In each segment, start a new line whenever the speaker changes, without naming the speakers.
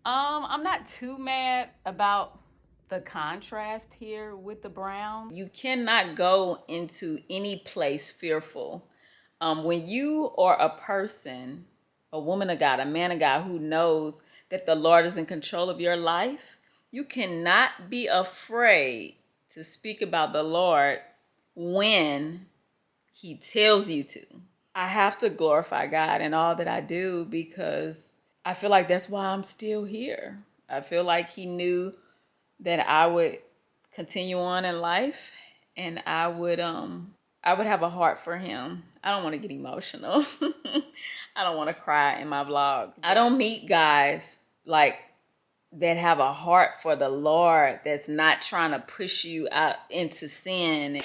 I'm not too mad about the contrast here with the brown. You cannot go into any place fearful. When you are a person, a woman of God, a man of God who knows that the Lord is in control of your life, you cannot be afraid to speak about the Lord when He tells you to. I have to glorify God in all that I do because I feel like that's why I'm still here. I feel like He knew that I would continue on in life and I would have a heart for Him. I don't want to get emotional. I don't want to cry in my vlog. I don't meet guys like that have a heart for the Lord, that's not trying to push you out into sin.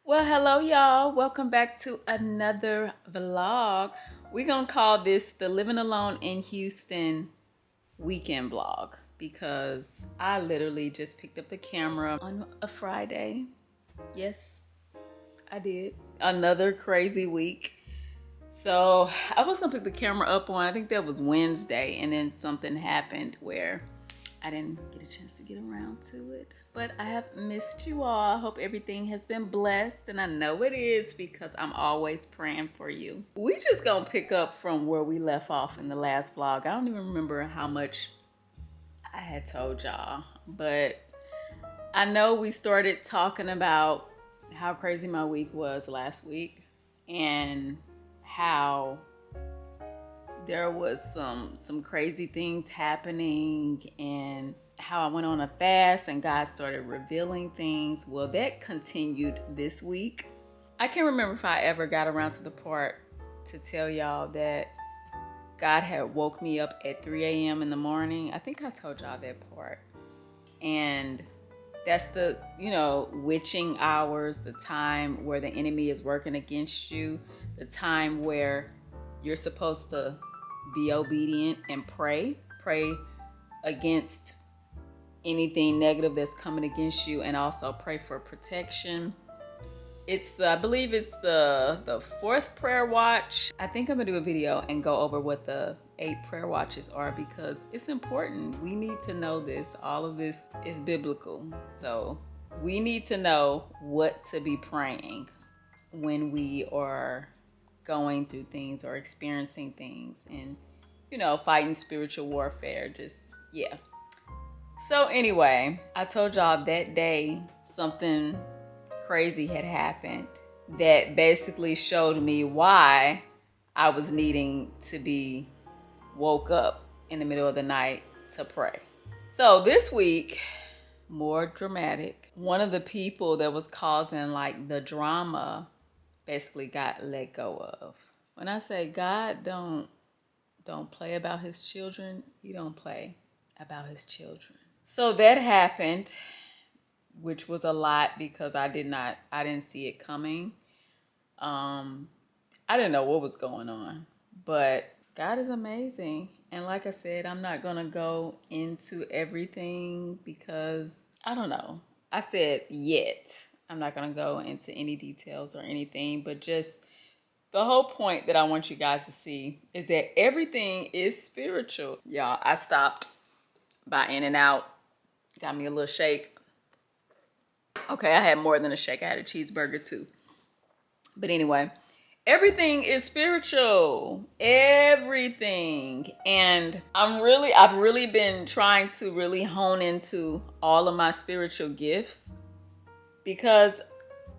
Well, hello y'all. Welcome back to another vlog. We're gonna call this the Living Alone in Houston weekend vlog because I literally just picked up the camera on a Friday. Yes, I did. Another crazy week. So I was gonna pick the camera up on, I think that was Wednesday, and then something happened where I didn't get a chance to get around to it. But I have missed you all. I hope everything has been blessed, and I know it is because I'm always praying for you. We just gonna pick up from where we left off in the last vlog. I don't even remember how much I had told y'all, but I know we started talking about how crazy my week was last week and how there was some crazy things happening and how I went on a fast and God started revealing things. Well, that continued this week. I can't remember if I ever got around to the part to tell y'all that God had woke me up at 3 a.m. in the morning. I think I told y'all that part. And that's the, witching hours, the time where the enemy is working against you, the time where you're supposed to be obedient and pray against anything negative that's coming against you, and also pray for protection. I believe it's the fourth prayer watch. I think I'm gonna do a video and go over what the 8 prayer watches are because it's important. We need to know this. All of this is biblical. So we need to know what to be praying when we are going through things or experiencing things and, fighting spiritual warfare. So anyway, I told y'all that day something crazy had happened that basically showed me why I was needing to be woke up in the middle of the night to pray. So this week, more dramatic, one of the people that was causing like the drama basically got let go of. When I say God don't play about His children, He don't play about His children. So that happened, which was a lot because I didn't see it coming. I didn't know what was going on, but God is amazing. And like I said, I'm not going to go into everything because I don't know. I said yet. I'm not going to go into any details or anything, but just the whole point that I want you guys to see is that everything is spiritual. Y'all, I stopped by In-N-Out, got me a little shake. Okay, I had more than a shake. I had a cheeseburger too. But anyway, everything is spiritual. Everything. And I've really been trying to really hone into all of my spiritual gifts because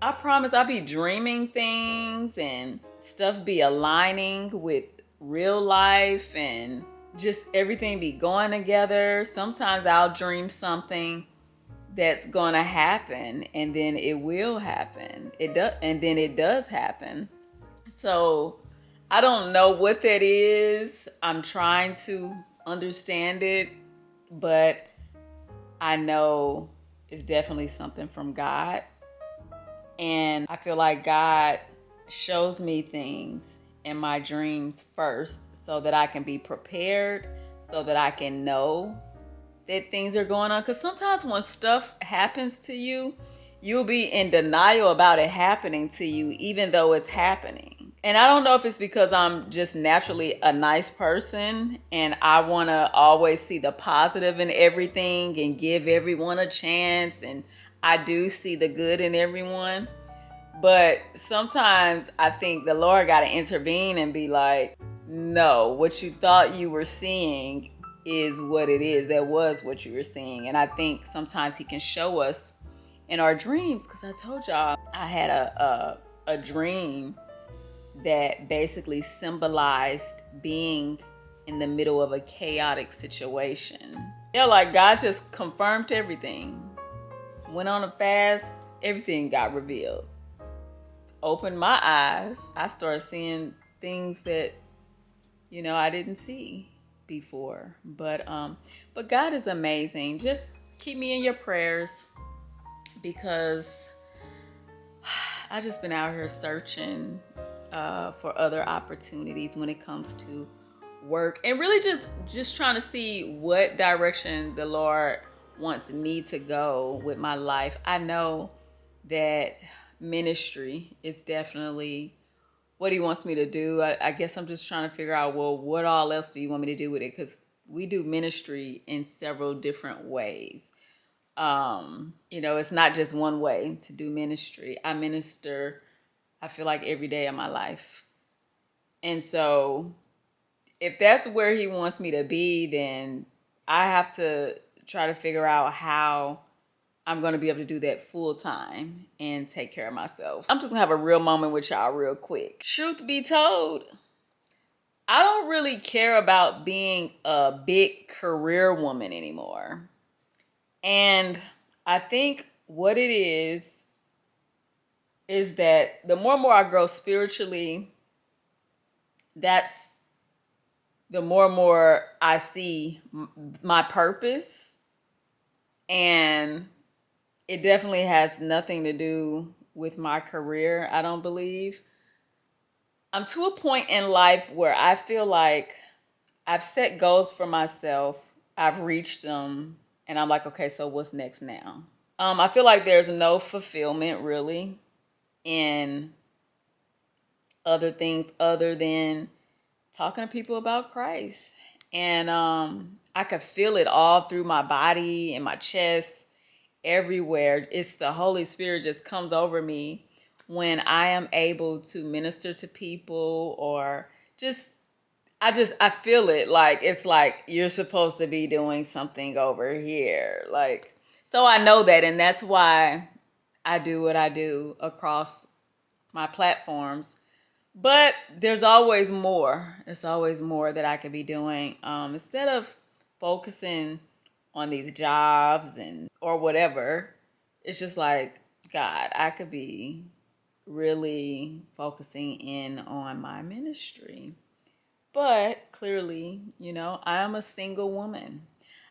I promise I'll be dreaming things and stuff be aligning with real life and just everything be going together. Sometimes I'll dream something that's gonna happen and then it will happen. And then it does happen. So I don't know what that is. I'm trying to understand it, but I know it's definitely something from God. And I feel like God shows me things in my dreams first so that I can be prepared, so that I can know that things are going on. Because sometimes when stuff happens to you, you'll be in denial about it happening to you, even though it's happening. And I don't know if it's because I'm just naturally a nice person and I want to always see the positive in everything and give everyone a chance. And I do see the good in everyone. But sometimes I think the Lord got to intervene and be like, no, what you thought you were seeing is what it is. That was what you were seeing. And I think sometimes he can show us in our dreams. Because I told y'all I had a dream that basically symbolized being in the middle of a chaotic situation. Yeah, like God just confirmed everything. Went on a fast, everything got revealed. Opened my eyes. I started seeing things that, I didn't see before. But God is amazing. Just keep me in your prayers because I just been out here searching for other opportunities when it comes to work, and really just trying to see what direction the Lord wants me to go with my life. I know that ministry is definitely what he wants me to do. I guess I'm just trying to figure out, well, what all else do you want me to do with it? Because we do ministry in several different ways. It's not just one way to do ministry. I minister, I feel like, every day of my life. And so if that's where he wants me to be, then I have to try to figure out how I'm going to be able to do that full time and take care of myself. I'm just going to have a real moment with y'all real quick. Truth be told, I don't really care about being a big career woman anymore. And I think what it is that the more and more I grow spiritually, that's the more and more I see my purpose. And it definitely has nothing to do with my career, I don't believe. I'm to a point in life where I feel like I've set goals for myself, I've reached them, and I'm like, okay, so what's next now? I feel like there's no fulfillment really in other things other than talking to people about Christ. And I could feel it all through my body and my chest, everywhere. It's the Holy Spirit just comes over me when I am able to minister to people, or I feel it. Like, it's like you're supposed to be doing something over here. Like, so I know that, and that's why I do what I do across my platforms. But there's always more. There's always more that I could be doing. Instead of focusing on these jobs or whatever, it's just like, God, I could be really focusing in on my ministry. But clearly, I am a single woman.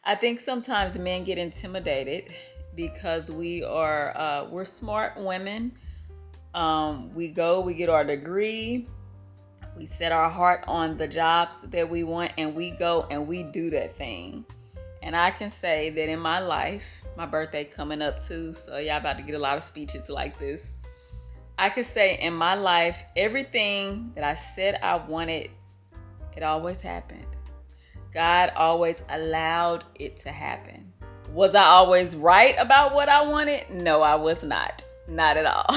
I think sometimes men get intimidated because we're smart women. We get our degree, we set our heart on the jobs that we want, and we go and we do that thing. And I can say that in my life, my birthday coming up too, so y'all about to get a lot of speeches like this. I could say in my life, everything that I said I wanted, it always happened. God always allowed it to happen. Was I always right about what I wanted? No, I was not. Not at all.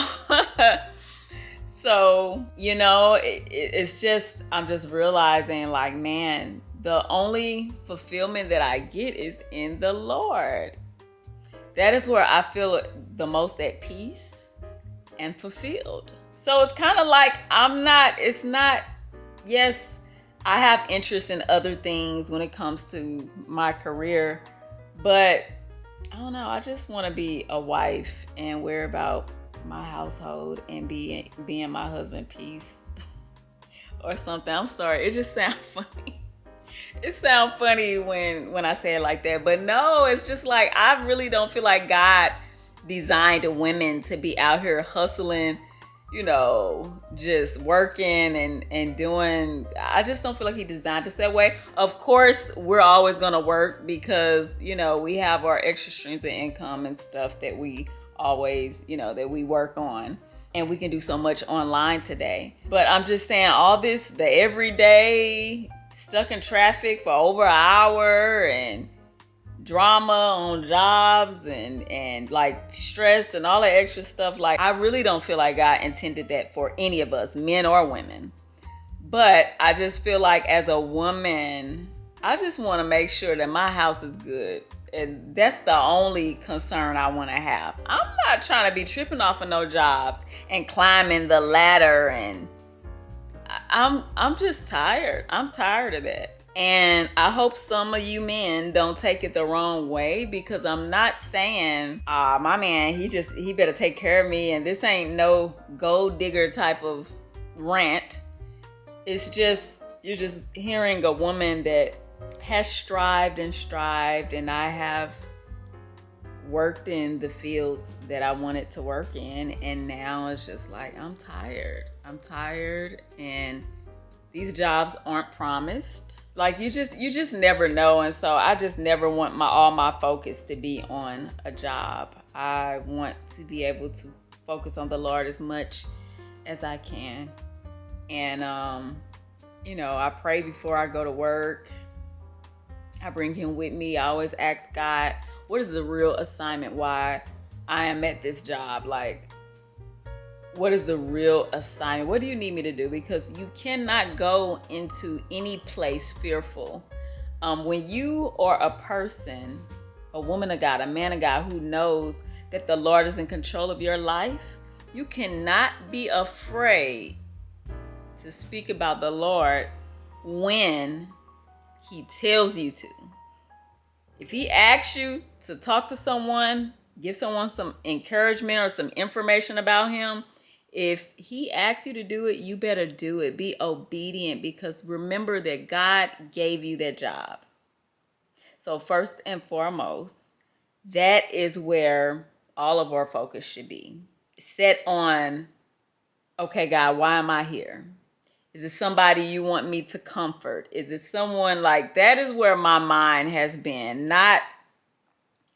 So, it's just, I'm just realizing, like, man, the only fulfillment that I get is in the Lord. That is where I feel the most at peace and fulfilled. So it's kind of like yes, I have interest in other things when it comes to my career, but I don't know, I just want to be a wife and worry about my household and be in my husband's peace or something. I'm sorry, it just sounds funny. It sounds funny when I say it like that, but no, it's just like, I really don't feel like God designed women to be out here hustling, just working and doing. I just don't feel like he designed us that way. Of course, we're always going to work because, we have our extra streams of income and stuff that we always, that we work on. and we can do so much online today. But I'm just saying, all this, the everyday stuck in traffic for over an hour and drama on jobs and like stress and all that extra stuff, like I really don't feel like God intended that for any of us, men or women. But I just feel like as a woman, I just want to make sure that my house is good. And that's the only concern I want to have. I'm not trying to be tripping off of no jobs and climbing the ladder, and I'm just tired. I'm tired of that. And I hope some of you men don't take it the wrong way, because I'm not saying, my man, he better take care of me, and this ain't no gold digger type of rant. It's just, you're just hearing a woman that has strived, and I have worked in the fields that I wanted to work in, and now it's just like I'm tired, and these jobs aren't promised. Like you just never know. And so I just never want all my focus to be on a job. I want to be able to focus on the Lord as much as I can. And I pray before I go to work. I bring him with me. I always ask God, what is the real assignment? Why I am at this job? Like, what is the real assignment? What do you need me to do? Because you cannot go into any place fearful. When you are a person, a woman of God, a man of God who knows that the Lord is in control of your life, you cannot be afraid to speak about the Lord when he tells you to. If he asks you to talk to someone, give someone some encouragement or some information about him, if he asks you to do it, you better do it. Be obedient, because remember that God gave you that job. So first and foremost, that is where all of our focus should be. Set on, okay, God, why am I here? Is it somebody you want me to comfort? Is it someone like that? Is where my mind has been, not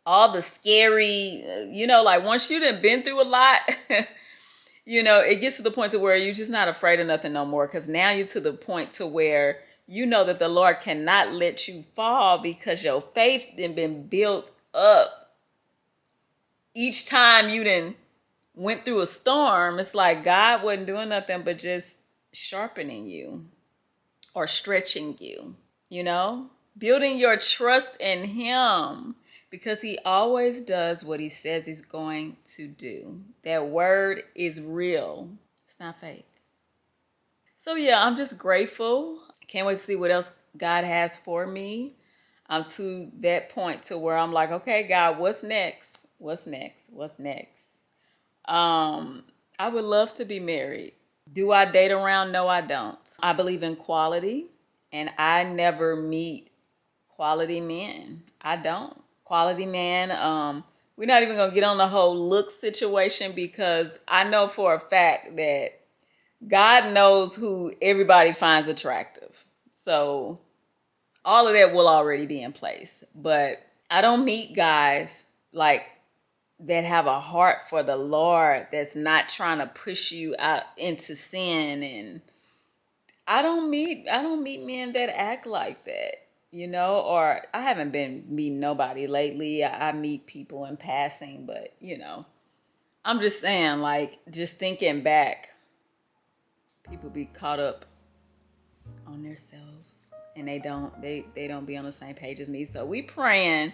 all the scary, like once you done been through a lot, it gets to the point to where you're just not afraid of nothing no more. Because now you're to the point to where you know that the Lord cannot let you fall, because your faith then been built up. Each time you then went through a storm, it's like God wasn't doing nothing but just sharpening you or stretching you, building your trust in him, because he always does what he says he's going to do. That word is real. It's not fake. So yeah, I'm just grateful. Can't wait to see what else God has for me. I'm to that point to where I'm like, okay, God, what's next? What's next? What's next? I would love to be married. Do I date around? No, I don't. I believe in quality, and I never meet quality men. I don't. Quality man, we're not even going to get on the whole look situation, because I know for a fact that God knows who everybody finds attractive. So all of that will already be in place. But I don't meet guys like that have a heart for the Lord, that's not trying to push you out into sin. And I don't meet men that act like that, or I haven't been meeting nobody lately. I meet people in passing, but I'm just saying, like, just thinking back, people be caught up on themselves, and they don't be on the same page as me. So we praying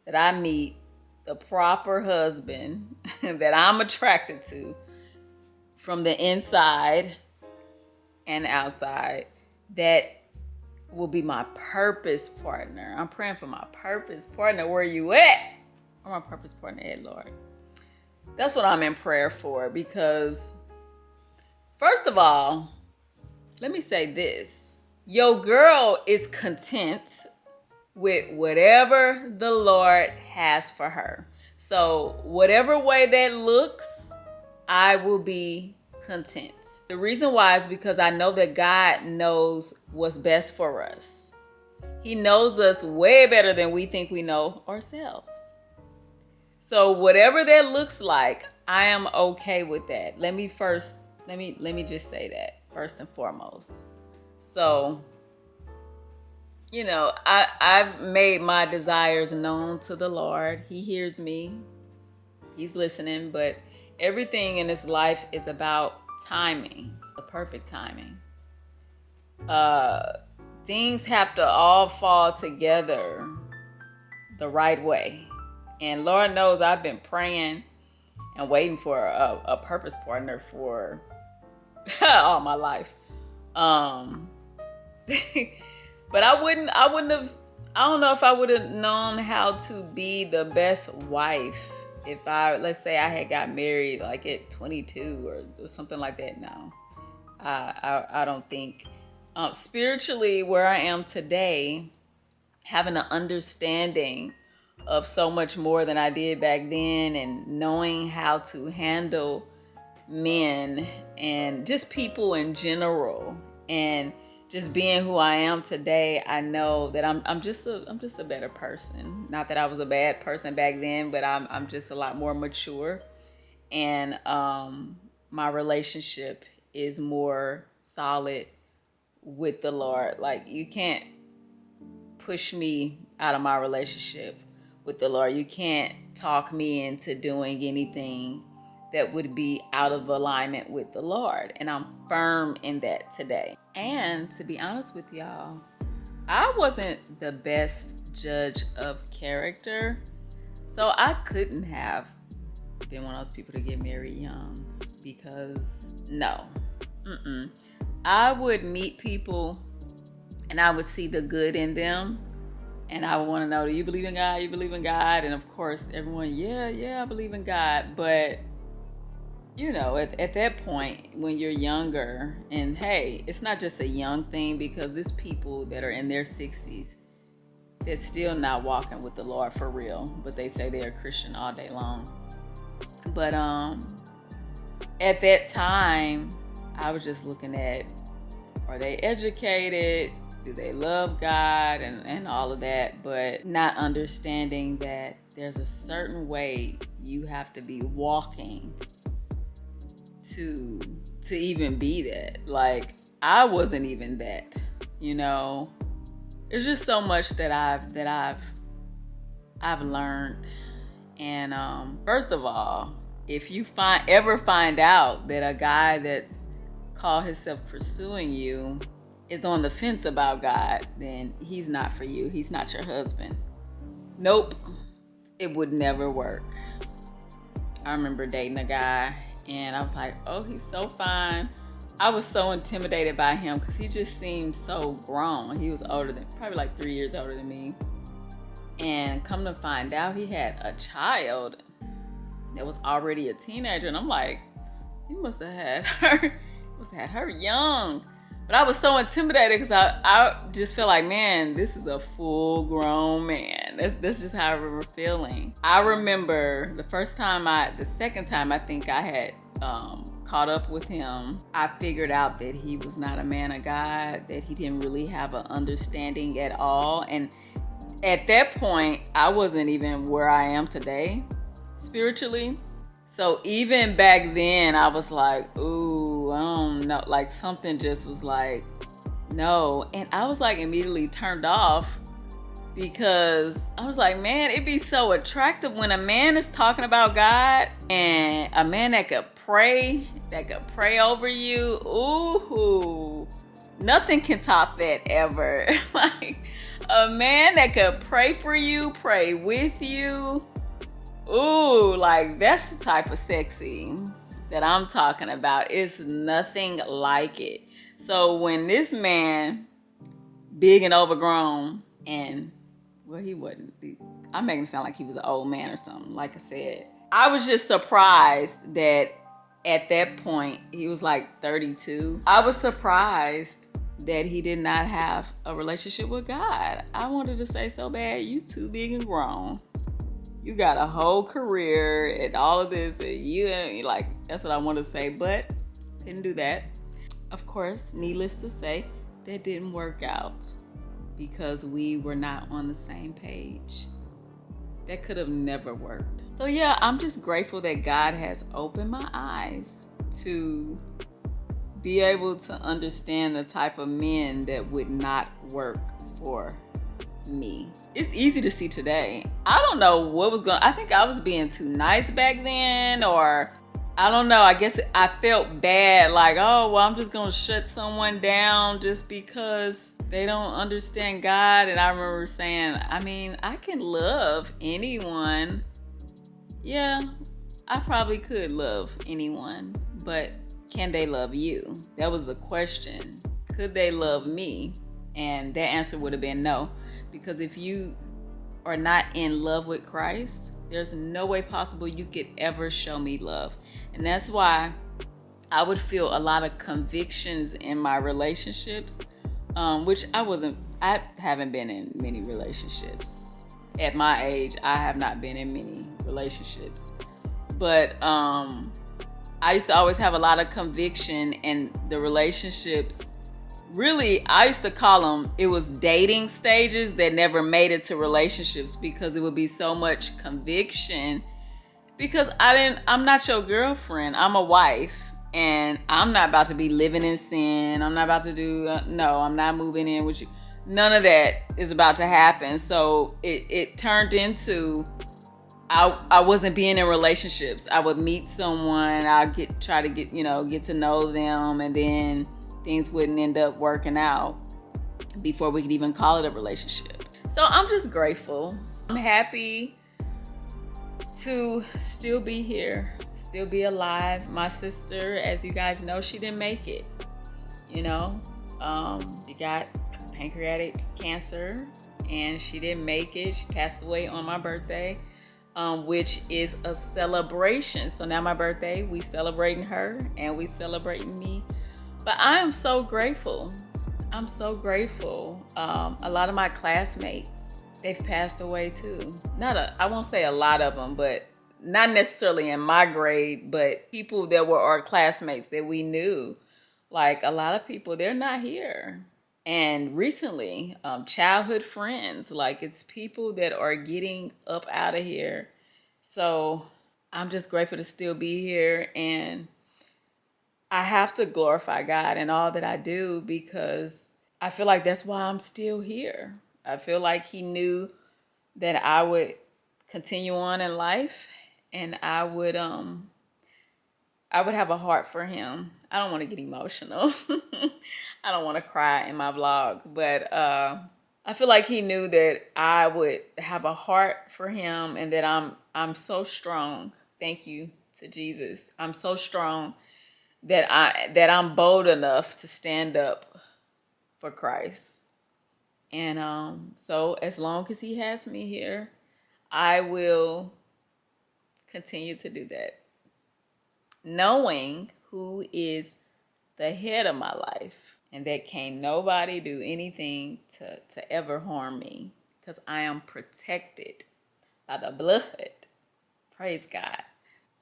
that I meet the proper husband that I'm attracted to from the inside and outside, that will be my purpose partner. I'm praying for my purpose partner. Where you at? Where my purpose partner at, Lord? That's what I'm in prayer for, because first of all, let me say this. Your girl is content with whatever the Lord has for her. So whatever way that looks, I will be content. The reason why is because I know that God knows what's best for us. He knows us way better than we think we know ourselves. So whatever that looks like, I am okay with that. Let me just say that first and foremost. So, I've made my desires known to the Lord. He hears me. He's listening, but everything in this life is about timing, the perfect timing. Things have to all fall together the right way. And Lord knows I've been praying and waiting for a purpose partner for all my life. But I don't know if I would have known how to be the best wife if let's say I had got married like at 22 or something like that. No, I don't think. Spiritually, where I am today, having an understanding of so much more than I did back then, and knowing how to handle men and just people in general, and just being who I am today, I know that I'm just a better person. Not that I was a bad person back then, but I'm just a lot more mature, and my relationship is more solid with the Lord. Like, you can't push me out of my relationship with the Lord. You can't talk me into doing anything that would be out of alignment with the Lord. And I'm firm in that today. And to be honest with y'all, I wasn't the best judge of character. So I couldn't have been one of those people to get married young, because no. I would meet people and I would see the good in them. And I would want to know, do you believe in God? You believe in God? And of course, everyone, yeah, I believe in God. But, at that point, when you're younger, and hey, it's not just a young thing, because there's people that are in their 60s that's still not walking with the Lord for real, but they say they're a Christian all day long. But at that time, I was just looking at, are they educated? Do they love God and all of that? But not understanding that there's a certain way you have to be walking to even be that. Like, I wasn't even that, It's just so much that I've learned. And first of all, if you ever find out that a guy that's called himself pursuing you is on the fence about God, then he's not for you. He's not your husband. Nope. It would never work. I remember dating a guy and I was like, oh, he's so fine. I was so intimidated by him because he just seemed so grown. He was probably like 3 years older than me. And come to find out, he had a child that was already a teenager. And I'm like, he must have had her young. But I was so intimidated because I just feel like, man, this is a full grown man. That's just how I remember feeling. I remember the second time I think I had caught up with him, I figured out that he was not a man of God, that he didn't really have an understanding at all. And at that point, I wasn't even where I am today spiritually. So even back then, I was like, ooh, I don't know. Like, something just was like, no. And I was like immediately turned off, because I was like, man, it'd be so attractive when a man is talking about God, and a man that could pray over you. Ooh, nothing can top that ever. Like, a man that could pray for you, pray with you. Ooh, like, that's the type of sexy that I'm talking about. It's nothing like it. So when this man, big and overgrown, and, well, he wasn't. I'm making it sound like he was an old man or something. Like I said, I was just surprised that at that point, he was like 32. I was surprised that he did not have a relationship with God. I wanted to say so bad, you too big and grown. You got a whole career and all of this, and you like, that's what I wanted to say, but didn't do that. Of course, needless to say, that didn't work out because we were not on the same page. That could have never worked. So yeah, I'm just grateful that God has opened my eyes to be able to understand the type of men that would not work for me. It's easy to see today. I don't know what was going on. I think I was being too nice back then, or I don't know. I guess I felt bad, like, oh, well, I'm just going to shut someone down just because they don't understand God. And I remember saying, I mean, I can love anyone. Yeah, I probably could love anyone, but can they love you? That was a question. Could they love me? And that answer would have been no. Because if you are not in love with Christ, there's no way possible you could ever show me love. And that's why I would feel a lot of convictions in my relationships, which I haven't been in many relationships. At my age, I have not been in many relationships. But I used to always have a lot of conviction, and the relationships, really, I used to call them, it was dating stages that never made it to relationships, because it would be so much conviction. Because I'm not your girlfriend. I'm a wife, and I'm not about to be living in sin. I'm not about to do, no, I'm not moving in with you. None of that is about to happen. So it turned into, I wasn't being in relationships. I would meet someone, try to get to know them, and then things wouldn't end up working out before we could even call it a relationship. So I'm just grateful. I'm happy to still be here, still be alive. My sister, as you guys know, she didn't make it. She got pancreatic cancer, and she didn't make it. She passed away on my birthday, which is a celebration. So now my birthday, we celebrating her and we celebrating me. But I am so grateful. I'm so grateful. A lot of my classmates, they've passed away too. I won't say a lot of them, but not necessarily in my grade, but people that were our classmates that we knew. Like, a lot of people, they're not here. And recently, childhood friends, like, it's people that are getting up out of here. So I'm just grateful to still be here, and I have to glorify God in all that I do, because I feel like that's why I'm still here. I feel like He knew that I would continue on in life, and I would have a heart for Him. I don't want to get emotional. I don't want to cry in my vlog, but I feel like He knew that I would have a heart for Him, and that I'm so strong. Thank you to Jesus. I'm so strong that I'm bold enough to stand up for Christ. And so as long as He has me here, I will continue to do that, knowing who is the head of my life, and that can't nobody do anything to ever harm me, because I am protected by the blood. Praise God.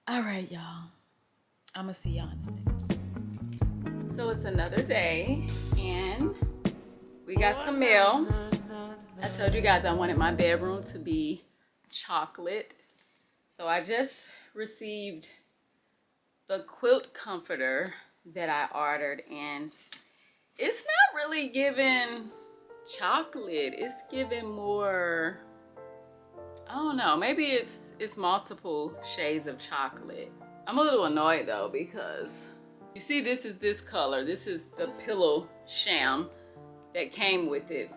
All right, y'all. I'm gonna see y'all in a second. So it's another day, and we got some mail. I told you guys I wanted my bedroom to be chocolate. So I just received the quilt comforter that I ordered, and it's not really giving chocolate. It's giving more, I don't know, maybe it's multiple shades of chocolate. I'm a little annoyed though, because you see, this is this color. This is the pillow sham that came with it.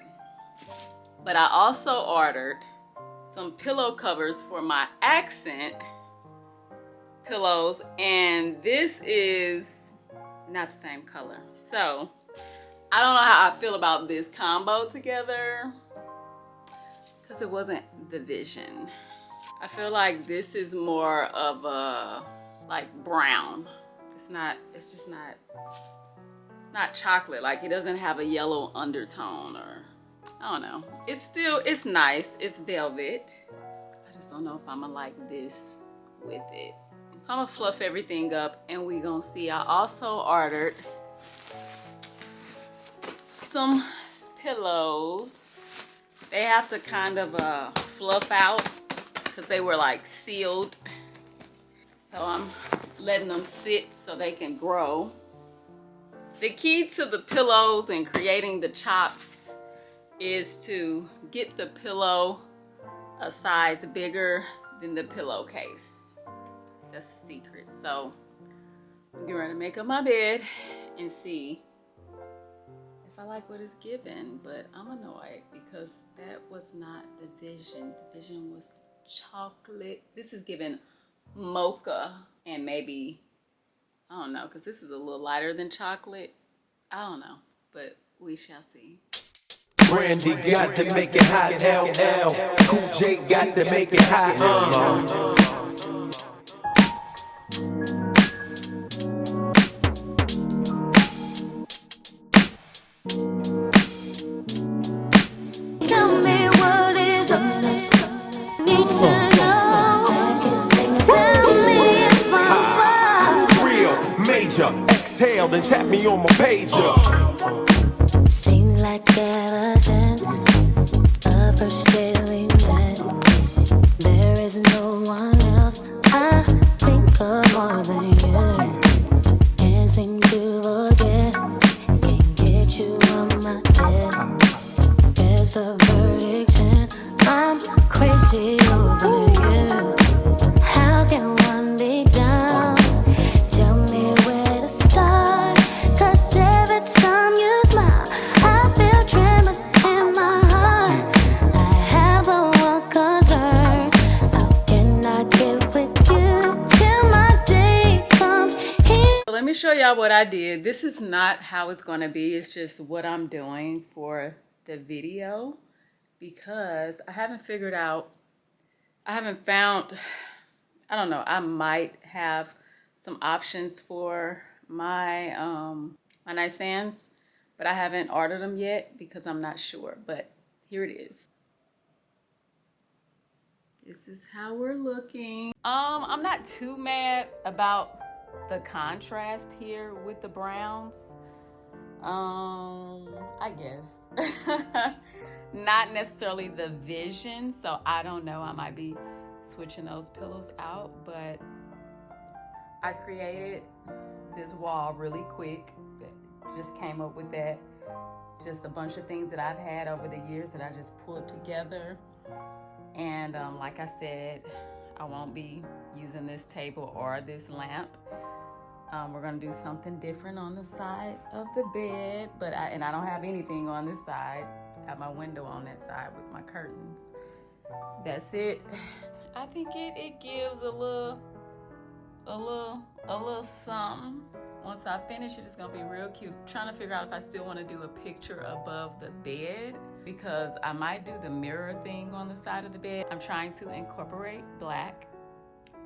But I also ordered some pillow covers for my accent pillows, and this is not the same color. So I don't know how I feel about this combo together, because it wasn't the vision. I feel like this is more of a like brown. It's not chocolate. Like, it doesn't have a yellow undertone, or I don't know. It's nice. It's velvet. I just don't know if I'm gonna like this with it. I'm gonna fluff everything up, and we gonna see. I also ordered some pillows. They have to kind of fluff out because they were like sealed. So I'm letting them sit so they can grow. The key to the pillows and creating the chops is to get the pillow a size bigger than the pillowcase. That's the secret. So I'm getting ready to make up my bed and see if I like what it's given, but I'm annoyed because that was not the vision. The vision was chocolate. This is given mocha and maybe, I don't know, because this is a little lighter than chocolate. I don't know, but we shall see.
Brandy got to make it hot, LL. Cool J got to make it hot,
Tell me what is up. Need to know. Tell me if I'm fine.
Real major, exhale and tap me on my pager.
Seems like ever since the first day we met, there is no one else I think of more than you. Can't seem to forget, can't get you on my head. There's a verdict and I'm crazy over you. How can one be down? Tell me where to start, 'cause every time you smile I feel tremors in my heart. I have a one concern. How can I get with you till my day comes here?
So let me show y'all what I did. This is not how it's gonna be. It's just what I'm doing for the video because I haven't figured out, I haven't found, I don't know, I might have some options for my my nightstands, but I haven't ordered them yet because I'm not sure. But here it is. This is how we're looking. I'm not too mad about the contrast here with the browns. I guess. Not necessarily the vision, so I don't know. I might be switching those pillows out, but I created this wall really quick. Just came up with that. Just a bunch of things that I've had over the years that I just pulled together. And like I said, I won't be using this table or this lamp. We're gonna do something different on the side of the bed, but I don't have anything on this side. Got my window on that side with my curtains. That's it. I think it gives a little something. Once I finish it, it's gonna be real cute. I'm trying to figure out if I still want to do a picture above the bed because I might do the mirror thing on the side of the bed. I'm trying to incorporate black.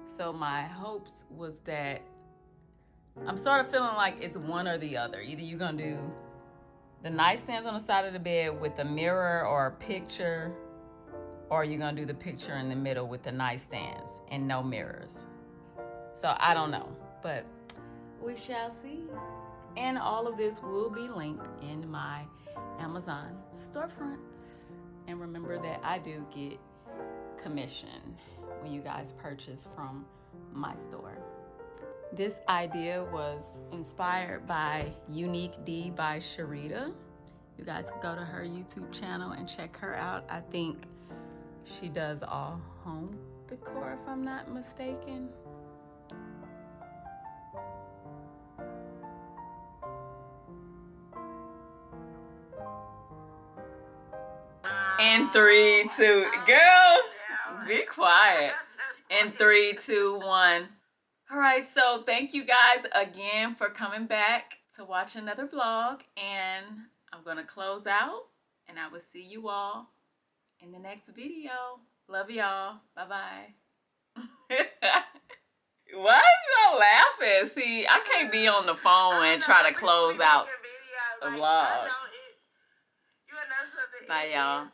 So my hopes was that I'm sort of feeling like it's one or the other. Either you're gonna do the nightstands on the side of the bed with a mirror or a picture, or you're gonna do the picture in the middle with the nightstands and no mirrors. So I don't know, but we shall see. And all of this will be linked in my Amazon storefront. And remember that I do get commission when you guys purchase from my store. This idea was inspired by Unique D by Sharita. You guys can go to her YouTube channel and check her out. I think she does all home decor, if I'm not mistaken. In 3, 2, girl, be quiet. In 3, 2, 1. All right, so thank you guys again for coming back to watch another vlog, and I'm gonna close out, and I will see you all in the next video. Love y'all. Bye-bye. Why is y'all laughing? See, I can't be on the phone and try to close out a vlog. Bye, y'all.